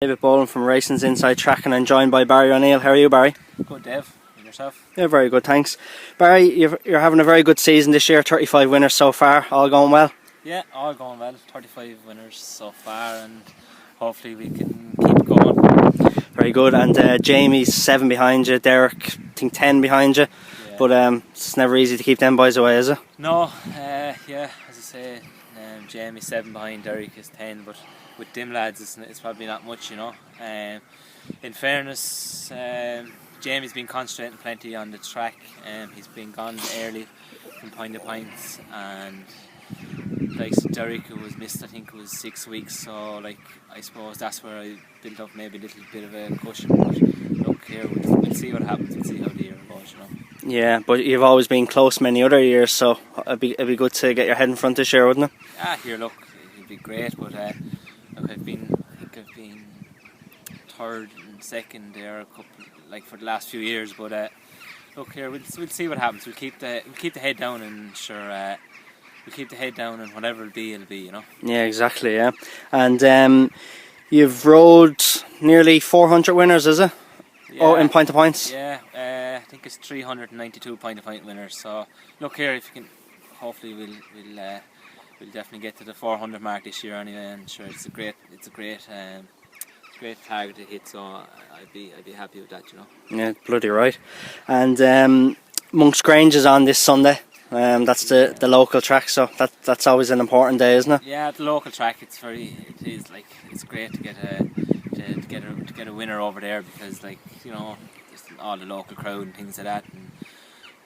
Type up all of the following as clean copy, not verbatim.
David Boland from Racing's Inside Track, and I'm joined by Barry O Neill. How are you, Barry? Good, Dave. And yourself? Yeah, very good, thanks. Barry, you're having a very good season this year, 35 winners so far, all going well? Yeah, all going well. 35 winners so far, and hopefully we can keep going. Very good, and Jamie's 7 behind you, Derek, I think 10 behind you, Yeah. but it's never easy to keep them boys away, is it? No, yeah, as I say, Jamie's 7 behind, Derek is 10, but with them lads it's probably not much, you know. In fairness, Jamie's been concentrating plenty on the track. He's been gone early from point to points, and like Derek, who was missed, I think it was 6 weeks, so like I suppose that's where I built up maybe a little bit of a cushion. But look here, we'll see what happens. We'll see how the year goes, you know. Yeah, but you've always been close many other years, so it'd be good to get your head in front this year, wouldn't it? Here, look, it'd be great, but look, I've been third and second there a couple, like for the last few years, but look here, we'll see what happens. We'll keep the head down, and sure, we'll keep the head down, and whatever it'll be, you know. Yeah, exactly. Yeah, and you've rode nearly 400 winners, is it? Yeah, oh, in point to points. Yeah, I think it's 392 point to point winners. So look here, if you can, hopefully we'll definitely get to the 400 mark this year anyway. And sure, it's a great target to hit. So I'd be happy with that, you know. Yeah, bloody right. And Monk's Grange is on this Sunday. That's the local track, so that's always an important day, isn't it? Yeah, the local track. It's great to get a winner over there, because, like, you know, just all the local crowd and things like that. And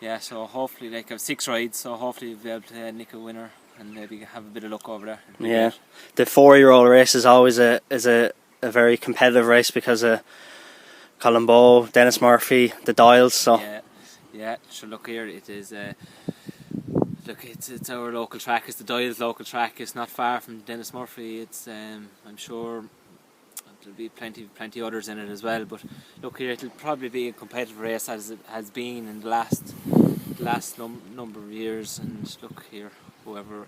yeah, so hopefully, like, I have 6 rides, so hopefully we'll be able to nick a winner and maybe have a bit of luck over there. Yeah, the 4-year-old race is always a very competitive race because of Colin Bowe, Dennis Murphy, the Dials. So yeah. So look here, it is. Look, it's our local track. It's the Dials local track. It's not far from Dennis Murphy. It's I'm sure there'll be plenty others in it as well. But look here, it'll probably be a competitive race as it has been in the last number of years. And look here, whoever,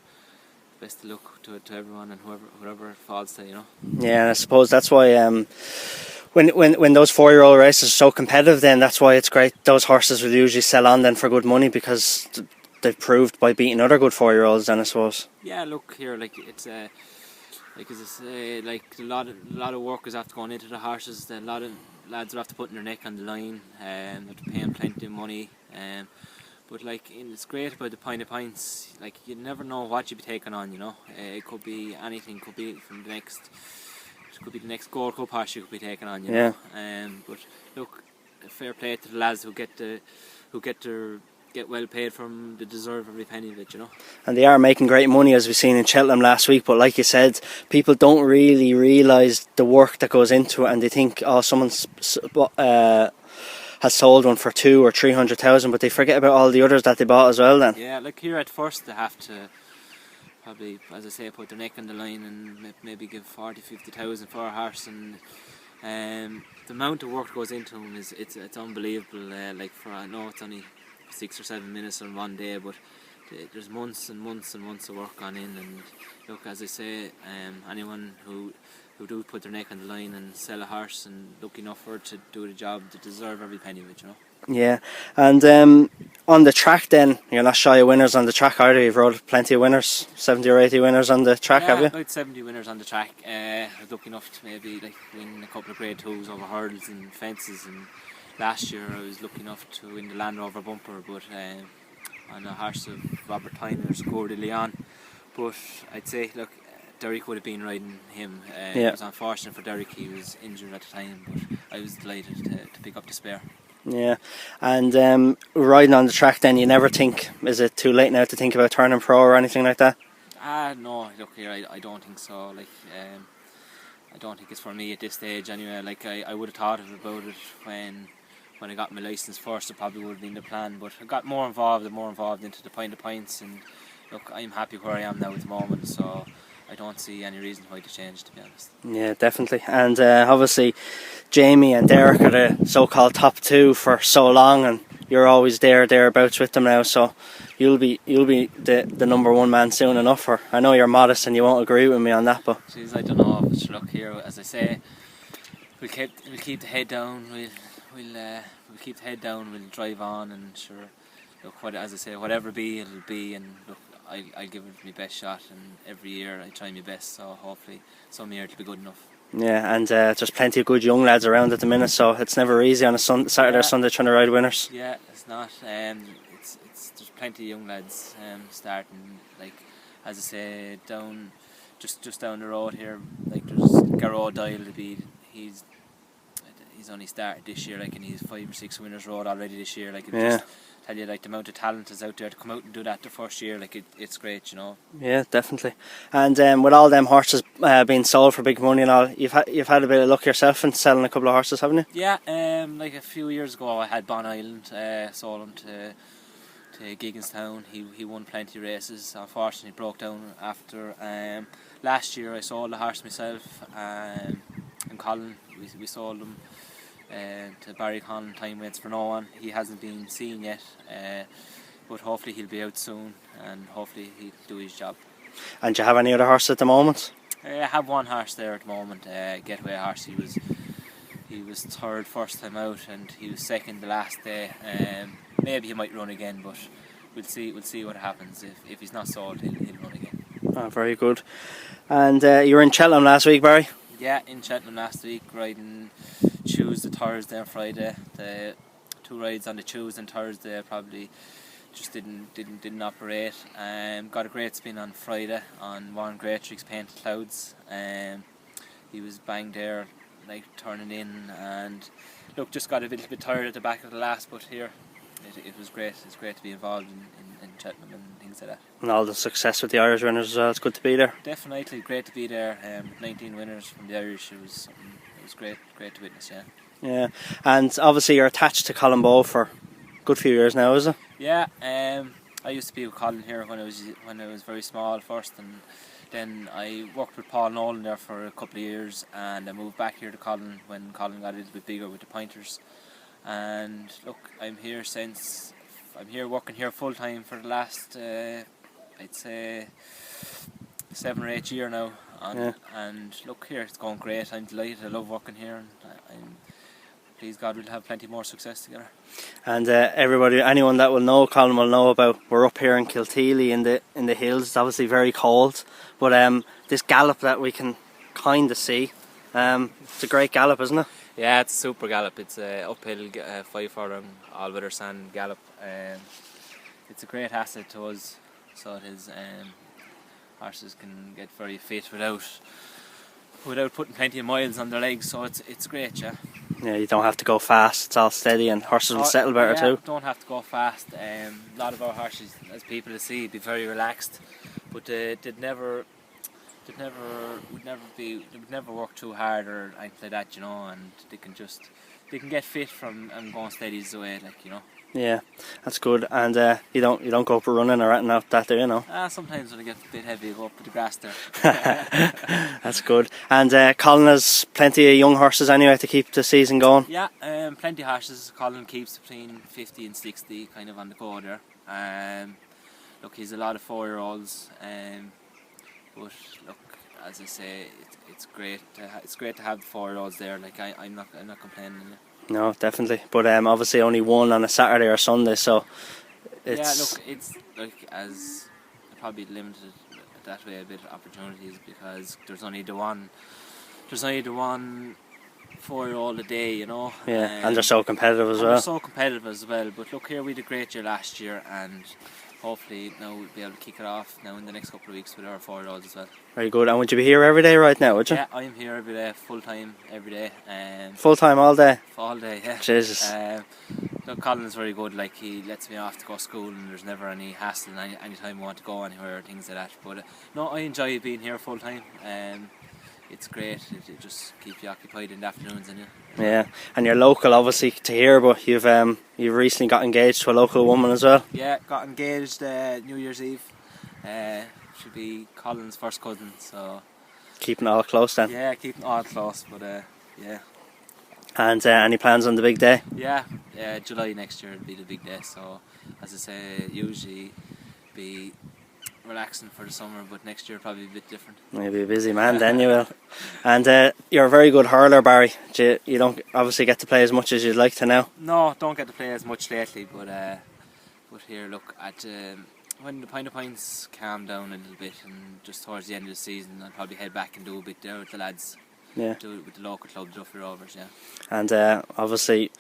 best of luck to everyone, and whoever it falls to, you know. Yeah, I suppose that's why when those 4-year-old races are so competitive, then that's why it's great. Those horses will usually sell on then for good money, because they've proved by beating other good 4-year-olds then, I suppose. Yeah, look here, like it's like, as I say, like a lot of work is after going into the horses. A lot of lads are after putting their neck on the line, and they're paying plenty of money. But like, it's great about the point of points. Like, you never know what you'll be taking on, you know. It could be anything. Could be from the next. It could be the next Gold Cup horse you could be taking on, you know. But look, fair play to the lads who get well paid from, they deserve every penny of it, you know. And they are making great money, as we've seen in Cheltenham last week, but like you said, people don't really realise the work that goes into it, and they think, oh, someone's has sold one for 200,000 or 300,000, but they forget about all the others that they bought as well then. Yeah, like here at first they have to probably, as I say, put their neck on the line and maybe give 40,000-50,000 for a horse, and the amount of work that goes into them it's unbelievable. Like, for, I know it's only 6 or 7 minutes on one day, but there's months and months and months of work gone in. And look, as I say, anyone who do put their neck on the line and sell a horse and look enough for it to do the job, they deserve every penny of it, you know. Yeah, and on the track then, you're not shy of winners on the track either. You've rode plenty of winners, 70 or 80 winners on the track, have you? About 70 winners on the track. I was lucky enough to maybe like win a couple of grade 2s over hurdles and fences, and last year I was lucky enough to win the Land Rover bumper, but on a horse of Robert Tyner, Score de Leon. But I'd say, look, Derek would have been riding him. It was unfortunate for Derek, he was injured at the time, but I was delighted to pick up the spare. Yeah, and riding on the track then, you never think, is it too late now to think about turning pro or anything like that? No, look here, I don't think so. Like, I don't think it's for me at this stage anyway. Like, I would have thought about it when I got my licence first. It probably would have been the plan, but I got more involved into the point of points, and look, I'm happy where I am now at the moment, so I don't see any reason why to change, to be honest. Yeah, definitely. And obviously Jamie and Derek are the so-called top 2 for so long, and you're always thereabouts with them now, so you'll be the number 1 man soon enough. Or I know you're modest and you won't agree with me on that, but jeez, I don't know. But look here, as I say, we'll keep the head down. We'll keep the head down. We'll drive on, and sure. Look, as I say, whatever be, it'll be. And look, I'll give it my best shot. And every year I try my best. So hopefully, some year it'll be good enough. Yeah, and there's plenty of good young lads around at the minute, so it's never easy on a Saturday or Sunday trying to ride winners. Yeah, it's not. It's there's plenty of young lads starting. Like as I say, just down the road here. Like there's Barry O Neill. He's only started this year, like, and he's 5 or 6 winners road already this year. Like, just tell you, like, the amount of talent is out there to come out and do that the first year. Like, it's great, you know. Yeah, definitely. And with all them horses being sold for big money and all, you've had a bit of luck yourself in selling a couple of horses, haven't you? Yeah. Like a few years ago, I had Bon Island. Sold him to Gigginstown. He won plenty of races. Unfortunately, broke down after. Last year, I sold the horse myself. In Colin, we sold him to Barry Conn. Time waits for no one. He hasn't been seen yet, but hopefully he'll be out soon, and hopefully he'll do his job. And do you have any other horse at the moment? I have one horse there at the moment. Getaway horse. He was third first time out, and he was second the last day. Maybe he might run again, but we'll see. We'll see what happens. If he's not sold, he'll run again. Oh, very good. And you were in Cheltenham last week, Barry? Yeah, in Cheltenham last week, riding Tuesday, Thursday and Friday. The 2 rides on the Tuesday and Thursday probably just didn't operate. Got a great spin on Friday on Warren Greatrick's Painted Clouds. He was banged there, like turning in, and look, just got a little bit tired at the back of the last, but here it was great. It's great to be involved in Cheltenham and things like that. And all the success with the Irish winners as well. It's good to be there. Definitely great to be there. 19 winners from the Irish. It was great to witness. Yeah. Yeah, and obviously you're attached to Colin Bowe for a good few years now, is it? Yeah. I used to be with Colin here when I was very small first, and then I worked with Paul Nolan there for a couple of years, and I moved back here to Colin when Colin got a little bit bigger with the pointers. And look, I'm here working here full time for the last I'd say 7 or 8 years now. And look, here it's going great. I'm delighted. I love working here, and please God we'll have plenty more success together. And anyone that will know Colin will know about, we're up here in Kilteely in the hills. It's obviously very cold, but this gallop that we can kind of see, it's a great gallop, isn't it? Yeah, it's a super gallop. It's a uphill 5 furlong all weather sand gallop. It's a great asset to us, so it is. Horses can get very fit without putting plenty of miles on their legs, so it's great, yeah. Yeah, you don't have to go fast, it's all steady, and horses will settle better too. Don't have to go fast. A lot of our horses, as people see, be very relaxed, but would never work too hard or anything like that, you know, and they can get fit from and going steady the way, like, you know. Yeah, that's good. And you don't go up running or anything out that, do you know? Sometimes when I get a bit heavy, I go up to the grass there. That's good. And Colin has plenty of young horses anyway to keep the season going. Yeah, plenty of horses. Colin keeps between 50 and 60 kind of on the go there. Look, he's a lot of 4-year-olds. But look, as I say, it's great. It's great to have the 4-year-olds there. Like I'm not complaining. No, definitely. But obviously only one on a Saturday or Sunday, so it's... Yeah, look, it's like as probably limited that way a bit of opportunities, because there's only the one 4-year-old a day, you know. Yeah, and they're so competitive as well. They're so competitive as well. But look, here we had a great year last year, and hopefully now we'll be able to kick it off now in the next couple of weeks with our 4-year-olds as well. Very good. And would you be here every day right now, would you? Yeah, I'm here every day, full time, every day. Full time, all day? All day, yeah. Jesus. Look, Colin's very good. Like, he lets me off to go to school, and there's never any hassle any time I want to go anywhere or things like that. But no, I enjoy being here full time. It's great. It just keeps you occupied in the afternoons, and yeah. And you're local, obviously, to here, but you've recently got engaged to a local woman as well. Yeah, got engaged New Year's Eve. Should be Colin's first cousin, so keeping it all close then. Yeah, keeping it all close, but yeah. And any plans on the big day? Yeah, July next year will be the big day. So as I say, usually be relaxing for the summer, but next year probably a bit different. Maybe a busy man then you will. And you're a very good hurler, Barry. You don't obviously get to play as much as you'd like to now. No, don't get to play as much lately, but here, look, at when the points calm down a little bit, and just towards the end of the season, I'll probably head back and do a bit there with the lads. Yeah. Do it with the local club, Duffy Rovers, yeah. And obviously,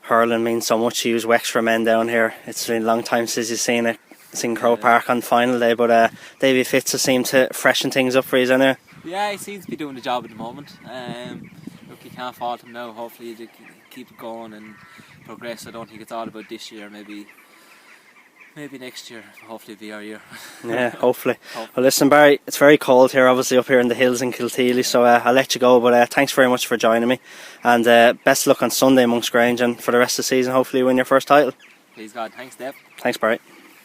hurling means so much to you as Wexford men down here. It's been a long time since you've seen it. In Croke Park on final day, but Davy Fitz has seemed to freshen things up for you, isn't it? Yeah, he seems to be doing the job at the moment. Look, you can't fault him now. Hopefully they keep it going and progress. I don't think it's all about this year. Maybe next year. Hopefully it'll be our year. Yeah, hopefully. Well, listen, Barry, it's very cold here, obviously up here in the hills in Kilteely, so I'll let you go, but thanks very much for joining me, and best of luck on Sunday amongst Grange, and for the rest of the season hopefully you win your first title. Please God, thanks Dave. Thanks, Barry.